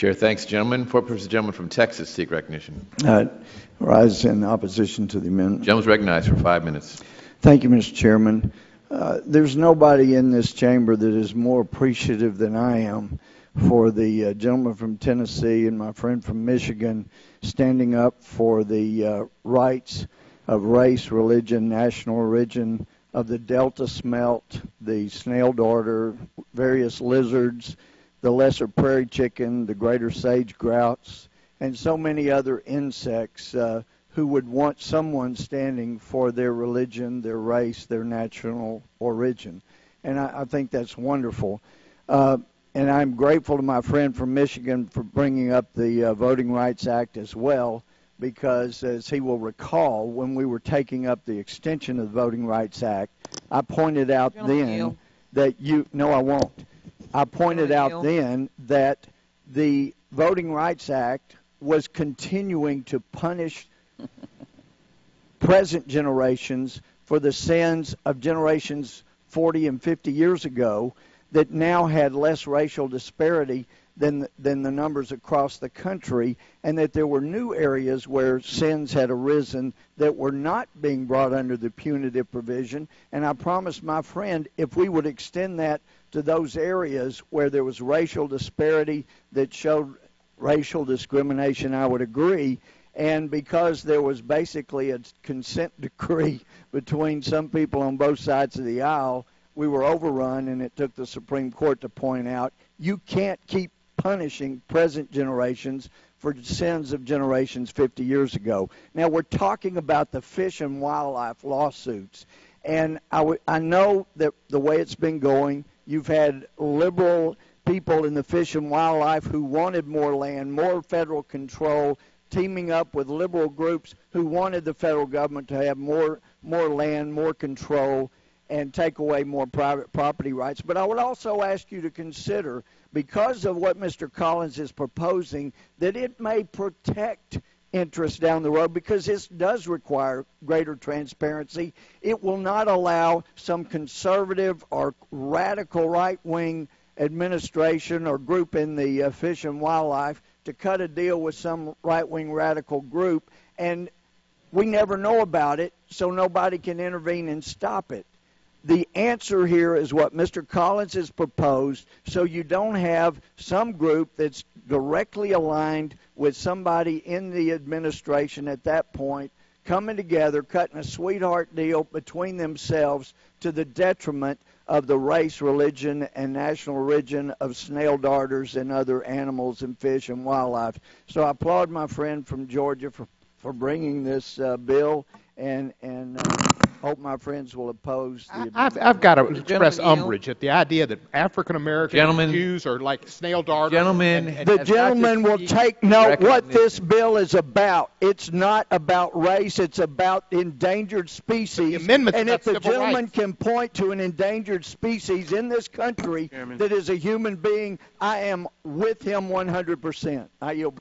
Chair, thanks, gentlemen. For purpose, the gentleman from Texas seek recognition. Rise in opposition to the amendment. Gentleman's recognized for 5 minutes. Thank you, Mr. Chairman. There's nobody in this chamber that is more appreciative than I am for the gentleman from Tennessee and my friend from Michigan standing up for the rights of race, religion, national origin of the Delta Smelt, the snail darter, various lizards, the lesser prairie chicken, the greater sage grouse, and so many other insects who would want someone standing for their religion, their race, their national origin. And I think that's wonderful. And I'm grateful to my friend from Michigan for bringing up the Voting Rights Act as well, because as he will recall, when we were taking up the extension of the Voting Rights Act, I pointed out then that I pointed out then that the Voting Rights Act was continuing to punish present generations for the sins of generations 40 and 50 years ago that now had less racial disparity than the numbers across the country, and that there were new areas where sins had arisen that were not being brought under the punitive provision. And I promised my friend if we would extend that to those areas where there was racial disparity that showed racial discrimination, I would agree. And because there was basically a consent decree between some people on both sides of the aisle, we were overrun, and it took the Supreme Court to point out you can't keep punishing present generations for sins of generations 50 years ago. Now, we're talking about the fish and wildlife lawsuits, and I know that the way it's been going, you've had liberal people in the fish and wildlife who wanted more land, more federal control, teaming up with liberal groups who wanted the federal government to have more land, more control, and take away more private property rights. But I would also ask you to consider, because of what Mr. Collins is proposing, that it may protect interests down the road, because this does require greater transparency. It will not allow some conservative or radical right-wing administration or group in the fish and wildlife to cut a deal with some right-wing radical group, and we never know about it, so nobody can intervene and stop it. The answer here is what Mr. Collins has proposed, so you don't have some group that's directly aligned with somebody in the administration at that point coming together, cutting a sweetheart deal between themselves to the detriment of the race, religion, and national origin of snail darters and other animals and fish and wildlife. So I applaud my friend from Georgia for bringing this bill, and hope my friends will oppose the I've got to express umbrage at the idea that African American Jews are like snail darters. The gentleman will take note what this bill is about. It's not about race. It's about endangered species. And if the gentleman can point to an endangered species in this country that is a human being, I am with him 100%. I yield.